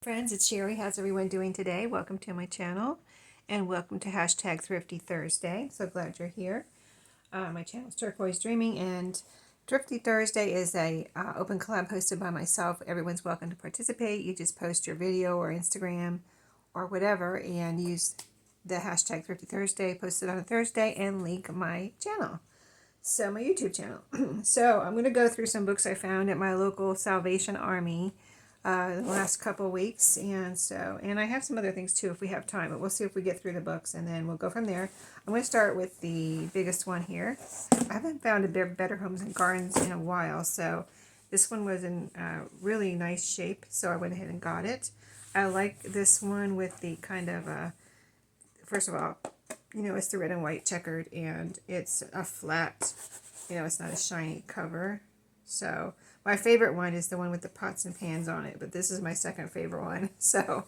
friends, it's Sheree. How's everyone doing today? Welcome to my channel and welcome to hashtag Thrifty Thursday. So glad you're here. My channel is Turquoise Dreaming, and Thrifty Thursday is a open collab hosted by myself. Everyone's welcome to participate. You just post your video or Instagram or whatever and use the hashtag Thrifty Thursday, post it on a Thursday, and link my channel. So my YouTube channel. So I'm going to go through some books I found at my local Salvation Army the last couple of weeks, and I have some other things too if we have time, but we'll see if we get through the books and then we'll go from there. I'm going to start with the biggest one here. I haven't found a Better Homes and Gardens in a while, so this one was in really nice shape, so I went ahead and got it. I like this one with the kind of first of all, you know, it's the red and white checkered, and it's a flat, you know, it's not a shiny cover. So my favorite one is the one with the pots and pans on it, but this is my second favorite one. So,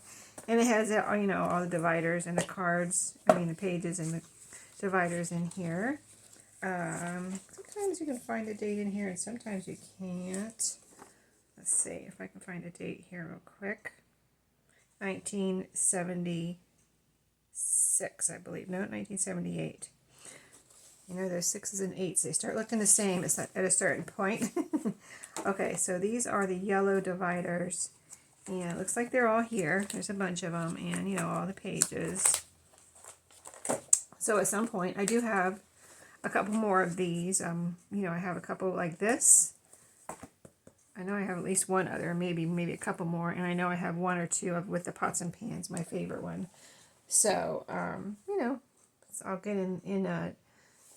and it has, you know, all the dividers and the cards, the pages and the dividers in here. Sometimes you can find a date in here and sometimes you can't. Let's see if I can find a date here real quick. 1976, I believe. No, 1978. You know, those 6s and 8s, they start looking the same at a certain point. Okay, so these are the yellow dividers. And it looks like they're all here. There's a bunch of them, and, you know, all the pages. So at some point, I do have a couple more of these. You know, I have a couple like this. I know I have at least one other, maybe a couple more. And I know I have one or two with the pots and pans, my favorite one. So, you know, I'll get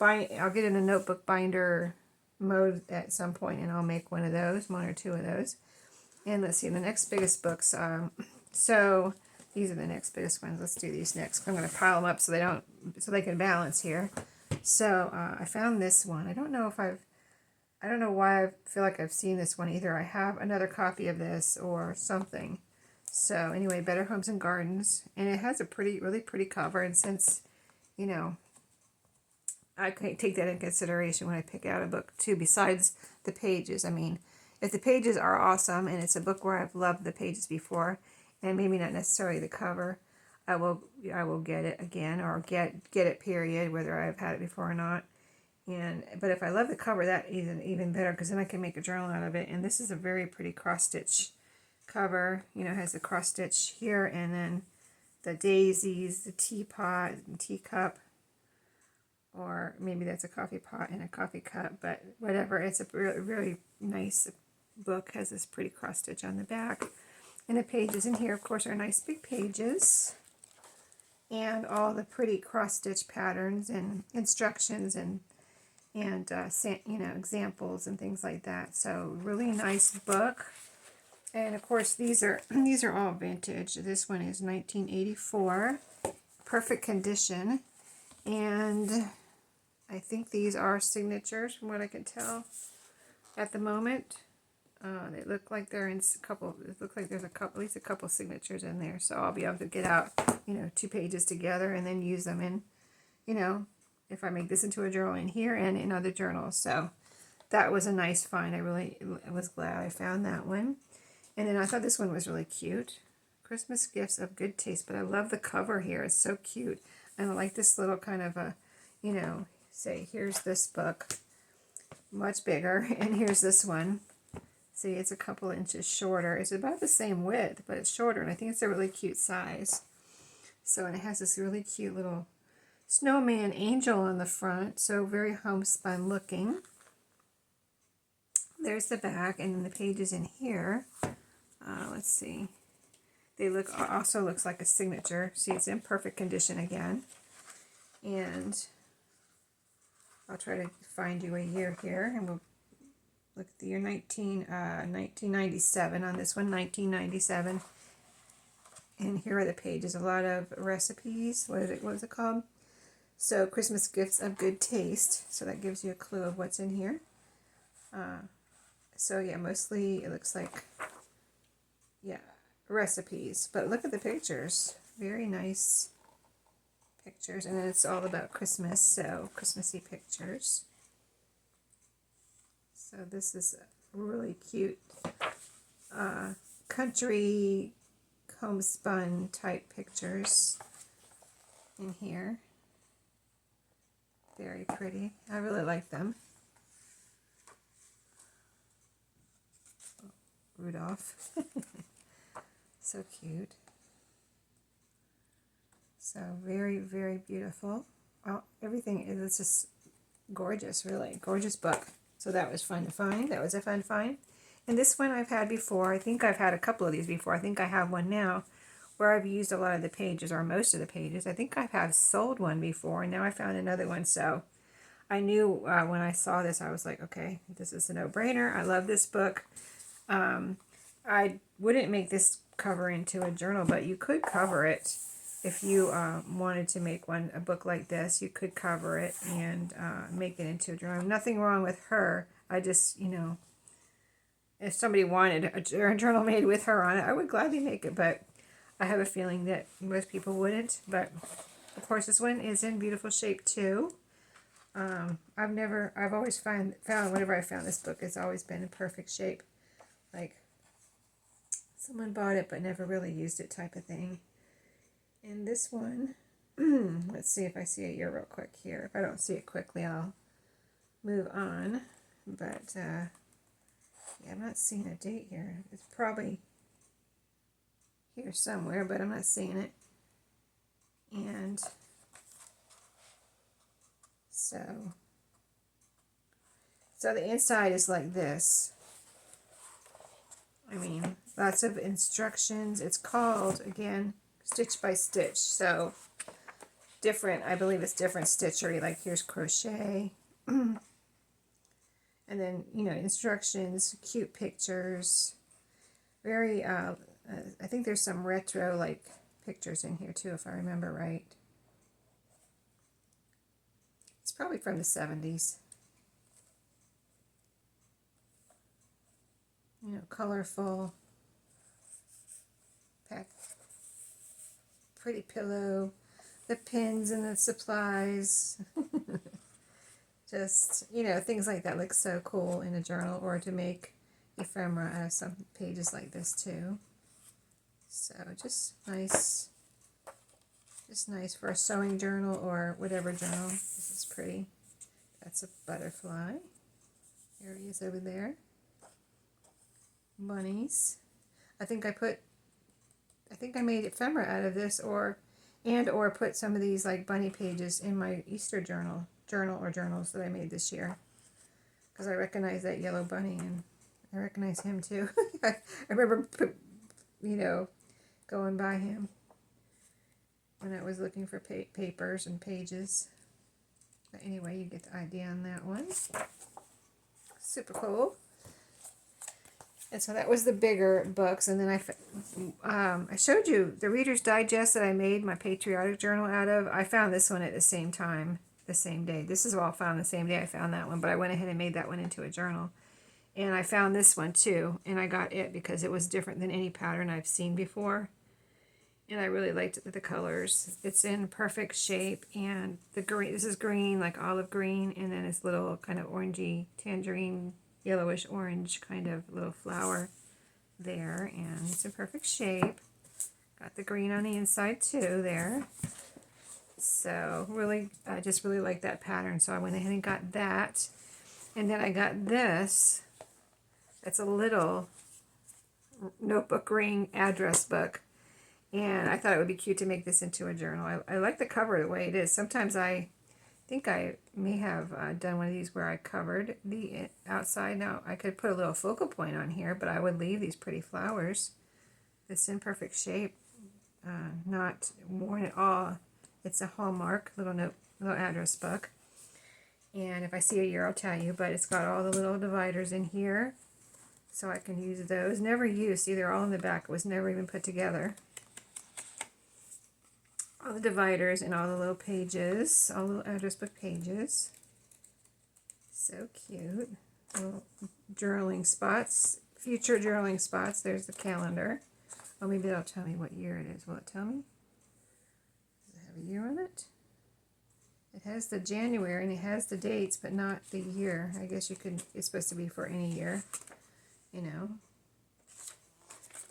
I'll get in a notebook binder mode at some point, and I'll make one or two of those. And let's see, the next biggest books. So these are the next biggest ones. Let's do these next. I'm going to pile them up so they can balance here. So I found this one. I don't know why I feel like I've seen this one either. I have another copy of this or something. So anyway, Better Homes and Gardens, and it has a really pretty cover. And since, you know, I can take that in consideration when I pick out a book too, besides the pages. I mean, if the pages are awesome and it's a book where I've loved the pages before, and maybe not necessarily the cover, I will get it again, or get it period, whether I've had it before or not. But if I love the cover, that is even better, because then I can make a journal out of it. And this is a very pretty cross stitch cover. You know, it has the cross stitch here, and then the daisies, the teapot, and teacup. Or maybe that's a coffee pot and a coffee cup, but whatever. It's a really nice book. Has this pretty cross stitch on the back. And the pages in here, of course, are nice big pages. And all the pretty cross stitch patterns and instructions and you know, examples and things like that. So really nice book. And of course, these are all vintage. This one is 1984, perfect condition, and I think these are signatures from what I can tell at the moment. They look like they're in a couple. It looks like there's at least a couple signatures in there. So I'll be able to get out, you know, 2 pages together and then use them in, you know, if I make this into a journal in here and in other journals. So that was a nice find. I was glad I found that one. And then I thought this one was really cute. Christmas Gifts of Good Taste. But I love the cover here. It's so cute. And I like this little kind of a, you know, say, here's this book, much bigger, and here's this one. See, it's a couple inches shorter. It's about the same width, but it's shorter, and I think it's a really cute size. So, and it has this really cute little snowman angel on the front, so very homespun looking. There's the back, and then the pages in here. Let's see. They also looks like a signature. See, it's in perfect condition again. And I'll try to find you a year here, and we'll look at the year 1997 on this one, 1997. And here are the pages. A lot of recipes. What is it called? So, Christmas Gifts of Good Taste. So that gives you a clue of what's in here. So yeah, mostly it looks like, yeah, recipes. But look at the pictures. Very nice pictures. And then it's all about Christmas, so Christmassy pictures. So this is really cute country homespun type pictures in here. Very pretty. I really like them. Rudolph. So cute. So very, very beautiful. Oh, everything is just gorgeous, really. Gorgeous book. So that was fun to find. That was a fun find. And this one I've had before. I think I've had a couple of these before. I think I have one now where I've used a lot of the pages, or most of the pages. I think I've sold one before, and now I found another one. So I knew when I saw this, I was like, okay, this is a no-brainer. I love this book. I wouldn't make this cover into a journal, but you could cover it if you wanted to make a book like this. You could cover it and make it into a journal. Nothing wrong with her. I just, if somebody wanted a journal made with her on it, I would gladly make it, but I have a feeling that most people wouldn't. But of course, this one is in beautiful shape too. I've always found whenever I found this book, it's always been in perfect shape. Like someone bought it but never really used it type of thing. And this one, let's see if I see a year real quick here. If I don't see it quickly, I'll move on. But yeah, I'm not seeing a date here. It's probably here somewhere, but I'm not seeing it. And so the inside is like this. I mean, lots of instructions. It's called, again, Stitch by Stitch. So different, I believe it's different stitchery. Like here's crochet. And then, instructions, cute pictures. Very, I think there's some retro, like, pictures in here too, if I remember right. It's probably from the 70s. Colorful. Pretty pillow. The pins and the supplies. Just, things like that look so cool in a journal, or to make ephemera out of some pages like this too. So just nice for a sewing journal or whatever journal. This is pretty. That's a butterfly. There he is over there. Bunnies. I think I made ephemera out of this, or put some of these like bunny pages in my Easter journals that I made this year, because I recognize that yellow bunny, and I recognize him too. I remember going by him when I was looking for papers and pages. But anyway, you get the idea on that one. Super cool. And so that was the bigger books, and then I showed you the Reader's Digest that I made my patriotic journal out of. I found this one at the same time, the same day. This is all found the same day I found that one, but I went ahead and made that one into a journal. And I found this one too, and I got it because it was different than any pattern I've seen before. And I really liked the colors. It's in perfect shape, and the green, this is green, like olive green, and then this little kind of orangey, tangerine, yellowish orange kind of little flower there, and it's in perfect shape. Got the green on the inside too there. So really, I just really like that pattern, so I went ahead and got that. And then I got this. It's a little notebook ring address book, and I thought it would be cute to make this into a journal. I like the cover the way it is. Sometimes I think I may have done one of these where I covered the outside. Now I could put a little focal point on here, but I would leave these pretty flowers. It's in perfect shape, not worn at all. It's a Hallmark little address book, and if I see a year I'll tell you. But it's got all the little dividers in here, so I can use those. Never used either. All in the back. It was never even put together. All the dividers and all the little pages, all the little address book pages. So cute. Little journaling spots, future journaling spots. There's the calendar. Oh, maybe that'll tell me what year it is. Will it tell me? Does it have a year on it? It has the January and it has the dates, but not the year. I guess it's supposed to be for any year,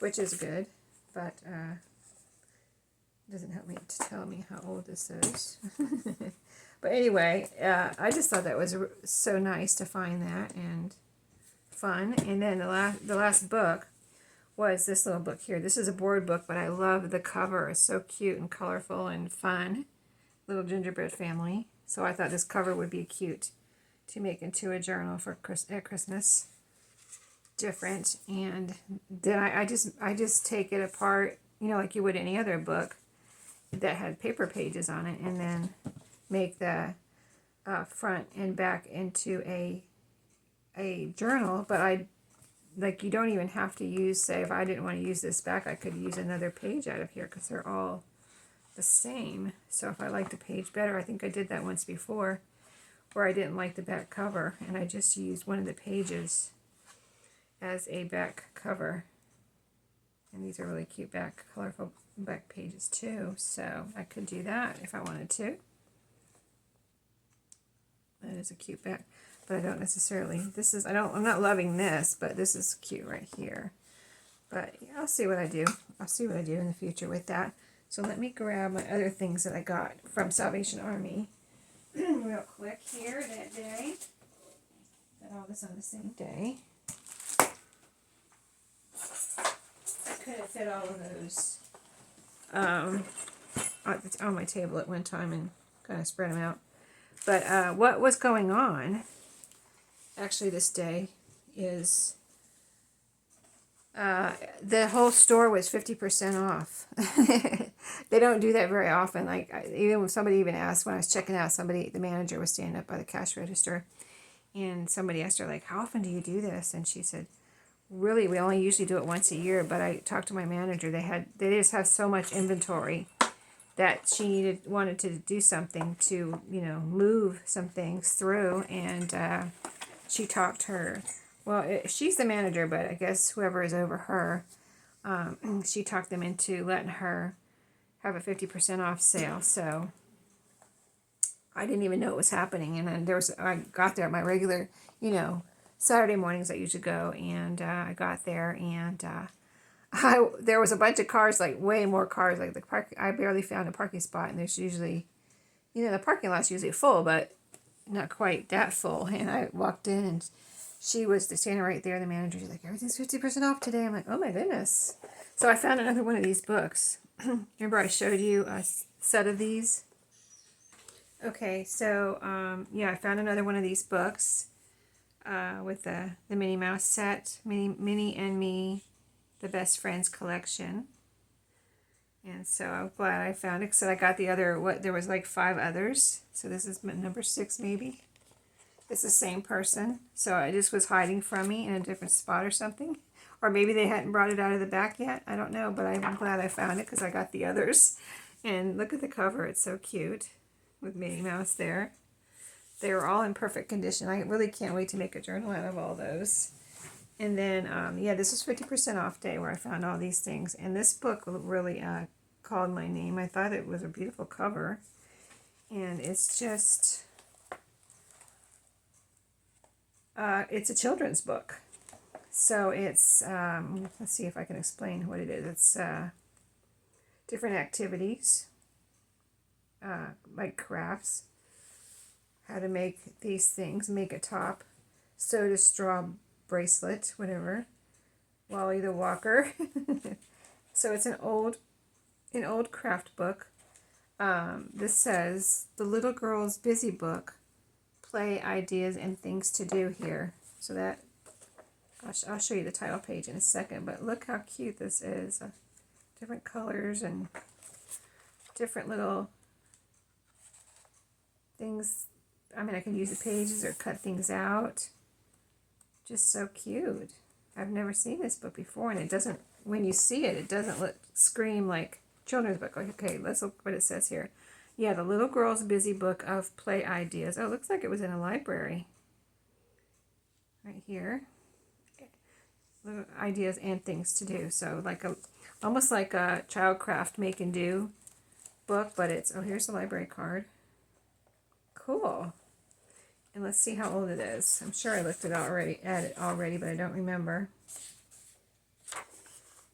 which is good. But Doesn't help me to tell me how old this is. But anyway, I just thought that was so nice to find that and fun. And then the last book was this little book here. This is a board book, but I love the cover. It's so cute and colorful and fun. Little Gingerbread family. So I thought this cover would be cute to make into a journal for at Christmas. Different. And then I just take it apart, you know, like you would any other book that had paper pages on it, and then make the front and back into a journal. But you don't even have to use, say, if I didn't want to use this back, I could use another page out of here because they're all the same. So if I liked a page better, I think I did that once before, where I didn't like the back cover, and I just used one of the pages as a back cover. And these are really cute back, colorful back pages too. So I could do that if I wanted to. That is a cute back, but I don't necessarily, I'm not loving this, but this is cute right here. But yeah, I'll see what I do. I'll see what I do in the future with that. So let me grab my other things that I got from Salvation Army real quick here that day. Got all this on the same day. I could have fit all of those on my table at one time and kind of spread them out. But what was going on actually this day is the whole store was 50% off. They don't do that very often. Like, even when somebody even asked, when I was checking out, the manager was standing up by the cash register, and somebody asked her, like, how often do you do this? And she said, really, we only usually do it once a year. But I talked to my manager. They just have so much inventory that she wanted to do something to, move some things through. And she talked her, she's the manager, but I guess whoever is over her, she talked them into letting her have a 50% off sale. So I didn't even know it was happening. And then I got there at my regular, Saturday mornings I usually go, and I got there, and there was a bunch of cars, like way more cars, like I barely found a parking spot, and there's usually, the parking lot's usually full, but not quite that full. And I walked in, and she was standing right there, the manager. She's like, everything's 50% off today. I'm like, oh my goodness. So I found another one of these books. Remember I showed you a set of these? Okay, so I found another one of these books with the Minnie Mouse set, Minnie and Me, the Best Friends collection. And so I'm glad I found it. So I got the other, there was like 5 others. So this is number 6 maybe. It's the same person. So it just was hiding from me in a different spot or something. Or maybe they hadn't brought it out of the back yet. I don't know, but I'm glad I found it because I got the others. And look at the cover. It's so cute with Minnie Mouse there. They were all in perfect condition. I really can't wait to make a journal out of all those. And then, this was 50% off day where I found all these things. And this book really called my name. I thought it was a beautiful cover. And it's just, it's a children's book. So it's, let's see if I can explain what it is. It's different activities, like crafts, how to make these things, make a top, sewed a straw bracelet, whatever, Wally the Walker. So it's an old craft book. This says, The Little Girl's Busy Book, Play, Ideas, and Things to Do here. So that, I'll show you the title page in a second, but look how cute this is. Different colors and different little things. I mean, I can use the pages or cut things out. Just so cute. I've never seen this book before, and it doesn't, when you see it, it doesn't scream like children's book. Like, okay, let's look what it says here. Yeah, The Little Girl's Busy Book of Play Ideas. Oh, it looks like it was in a library. Right here. Little ideas and things to do. So like almost like a childcraft make and do book, but it's, here's the library card. Cool. And let's see how old it is. I'm sure I looked at it already, but I don't remember.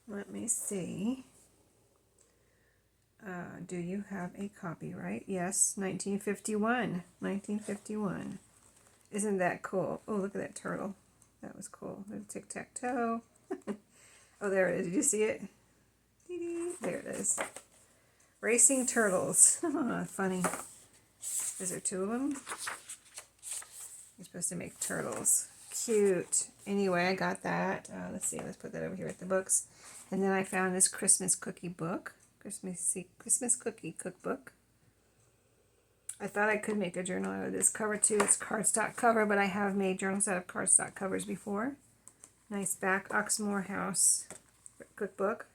Let me see. do you have a copyright? Yes, 1951. 1951. Isn't that cool? Oh, look at that turtle. That was cool. The tic-tac-toe. Oh, there it is. Did you see it? There it is. Racing turtles. Funny. Is there two of them? You're supposed to make turtles. Cute. Anyway, I got that. Let's see. Let's put that over here with the books. And then I found this Christmas cookie book. Christmas cookie cookbook. I thought I could make a journal out of this cover too. It's cardstock cover, but I have made journals out of cardstock covers before. Nice back Oxmoor House cookbook.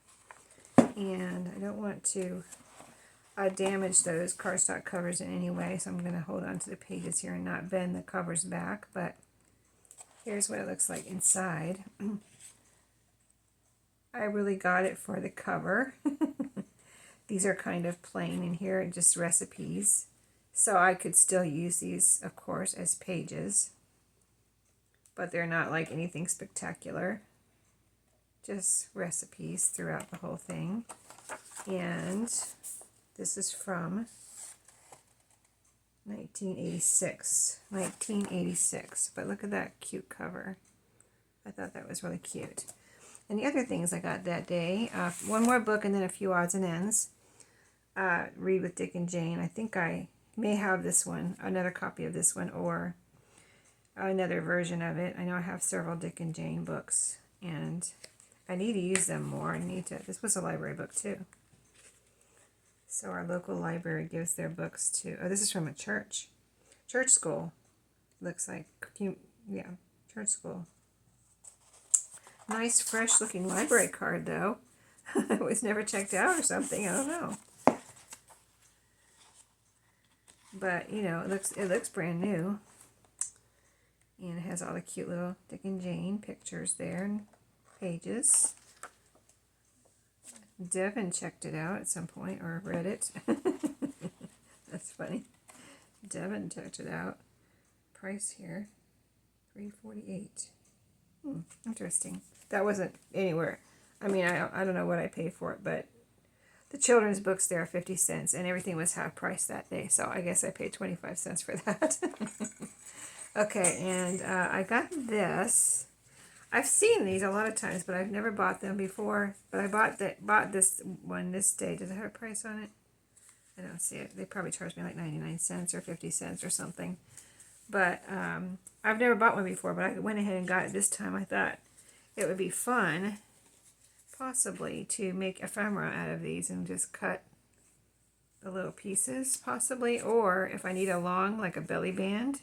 And I don't want to damage those cardstock covers in any way, so I'm going to hold on to the pages here and not bend the covers back. But here's what it looks like inside. I really got it for the cover. These are kind of plain in here, just recipes. So I could still use these, of course, as pages. But they're not like anything spectacular. Just recipes throughout the whole thing. And this is from 1986. 1986. But look at that cute cover. I thought that was really cute. And the other things I got that day, one more book and then a few odds and ends. Read with Dick and Jane. I think I may have this one, another copy of this one, or another version of it. I know I have several Dick and Jane books, and I need to use them more. This was a library book too. So our local library gives their books to, oh, this is from a church school. Looks like, yeah, church school. Nice, fresh looking library card though. It was never checked out or something, I don't know. But, you know, it looks brand new. And it has all the cute little Dick and Jane pictures there and pages. Devin checked it out at some point, or read it. That's funny. Devin checked it out. Price here, $3.48. Interesting. That wasn't anywhere. I mean, I don't know what I paid for it, but the children's books there are 50 cents, and everything was half price that day, so I guess I paid 25 cents for that. Okay, and I got this. I've seen these a lot of times, but I've never bought them before. But I bought this one this day. Does it have a price on it? I don't see it. They probably charged me like 99 cents or 50 cents or something. But I've never bought one before, but I went ahead and got it this time. I thought it would be fun, possibly, to make ephemera out of these and just cut the little pieces, possibly. Or if I need a long, like a belly band,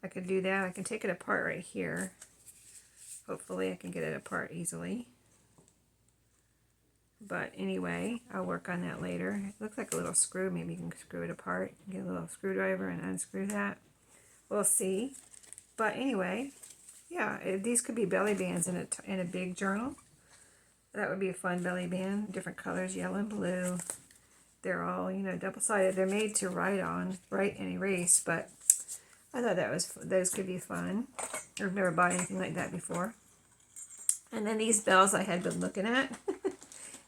I could do that. I can take it apart right here. Hopefully I can get it apart easily. But anyway, I'll work on that later. It looks like a little screw. Maybe you can screw it apart. Get a little screwdriver and unscrew that. We'll see. But anyway, yeah, these could be belly bands in a big journal. That would be a fun belly band. Different colors, yellow and blue. They're all, you know, double-sided. They're made to write and erase, but I thought those could be fun. I've never bought anything like that before. And then these bells I had been looking at.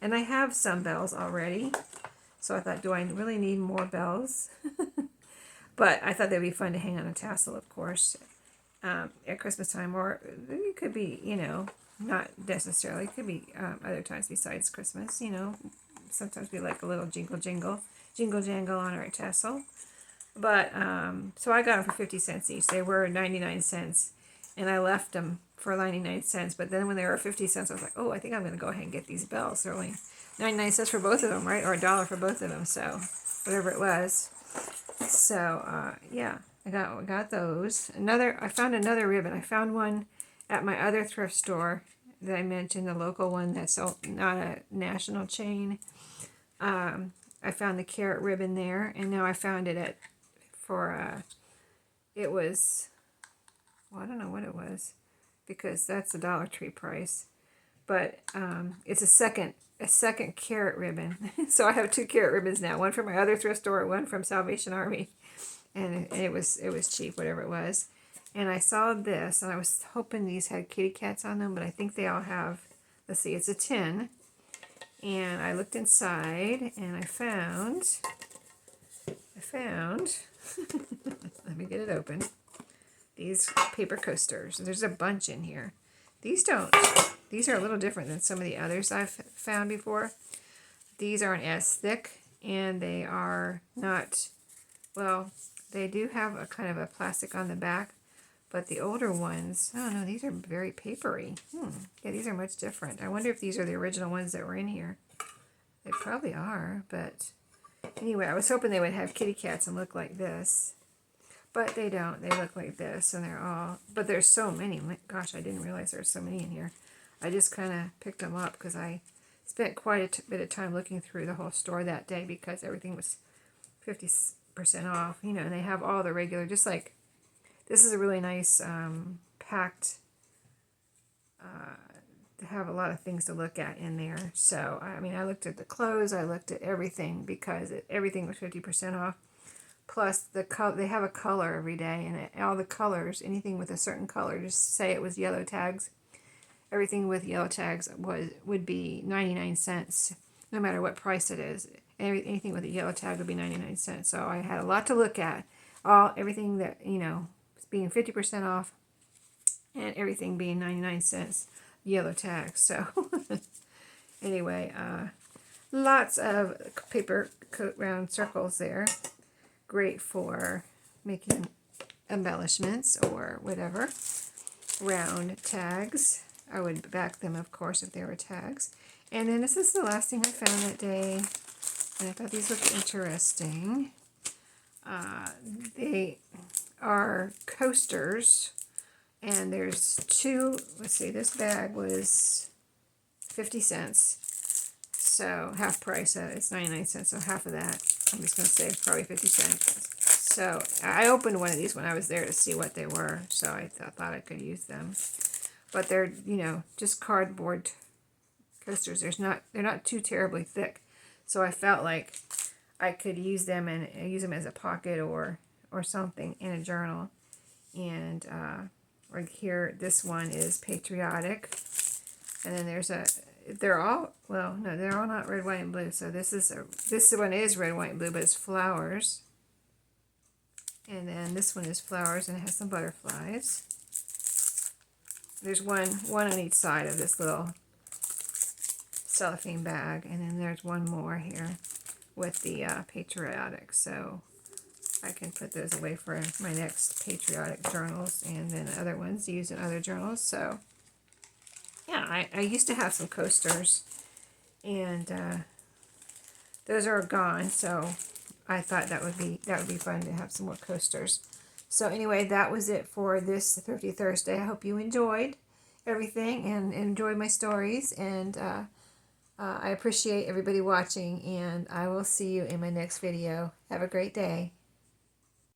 And I have some bells already. So I thought, do I really need more bells? But I thought they'd be fun to hang on a tassel, of course, at Christmas time. Or it could be, you know, not necessarily. It could be other times besides Christmas, you know. Sometimes we like a little jingle jangle on our tassel. But, so I got them for 50 cents each. They were 99 cents. And I left them for 99 cents. But then when they were 50 cents, I was like, oh, I think I'm going to go ahead and get these bells. They're only 99 cents for both of them, right? Or $1 for both of them. So, whatever it was. So, yeah, I got those. I found another ribbon. I found one at my other thrift store that I mentioned, the local one that's not a national chain. I found the carrot ribbon there, and now I found it it was, well, I don't know what it was, because that's the Dollar Tree price, but it's a second carrot ribbon. So I have 2 carrot ribbons now, one from my other thrift store, one from Salvation Army, and it was cheap, whatever it was. And I saw this, and I was hoping these had kitty cats on them, but I think they all have, let's see, it's a tin, And I looked inside and I found, let me get it open, these paper coasters. There's a bunch in here. These are a little different than some of the others I've found before. These aren't as thick, and they are not, well, they do have a kind of a plastic on the back, but the older ones, oh no, these are very papery. Yeah, these are much different. I wonder if these are the original ones that were in here. They probably are, but anyway, I was hoping they would have kitty cats and look like this. But they don't. They look like this, and they're all, but there's so many. Gosh, I didn't realize there's so many in here. I just kind of picked them up because I spent quite a bit of time looking through the whole store that day because everything was 50% off, you know, and they have all the regular, just like, this is a really nice packed, to have a lot of things to look at in there. So, I mean, I looked at the clothes, I looked at everything because everything was 50% off. Plus, they have a color every day, and all the colors, anything with a certain color, just say it was yellow tags, everything with yellow tags would be 99 cents, no matter what price it is. Anything with a yellow tag would be 99 cents. So I had a lot to look at. Everything that, you know, being 50% off, and everything being 99 cents yellow tag. So anyway, lots of paper round circles there. Great for making embellishments or whatever. Round tags. I would back them, of course, if they were tags. And then this is the last thing I found that day, and I thought these looked interesting. They are coasters, and there's two. Let's see, this bag was 50 cents, so half price. It's 99 cents, so half of that, I'm just going to say probably 50 cents. So I opened one of these when I was there to see what they were, so I thought I could use them. But they're, you know, just cardboard coasters. They're not too terribly thick, so I felt like I could use them and use them as a pocket or something in a journal. And right here, this one is patriotic, and then they're all not red, white, and blue. So this one is red, white, and blue, but it's flowers. And then this one is flowers, and it has some butterflies. There's one on each side of this little cellophane bag, and then there's one more here with the patriotic. So I can put those away for my next patriotic journals, and then other ones used in other journals. So yeah, I used to have some coasters, and those are gone. So I thought that would be fun to have some more coasters. So anyway, that was it for this Thrifty Thursday. I hope you enjoyed everything and enjoyed my stories. And I appreciate everybody watching, and I will see you in my next video. Have a great day.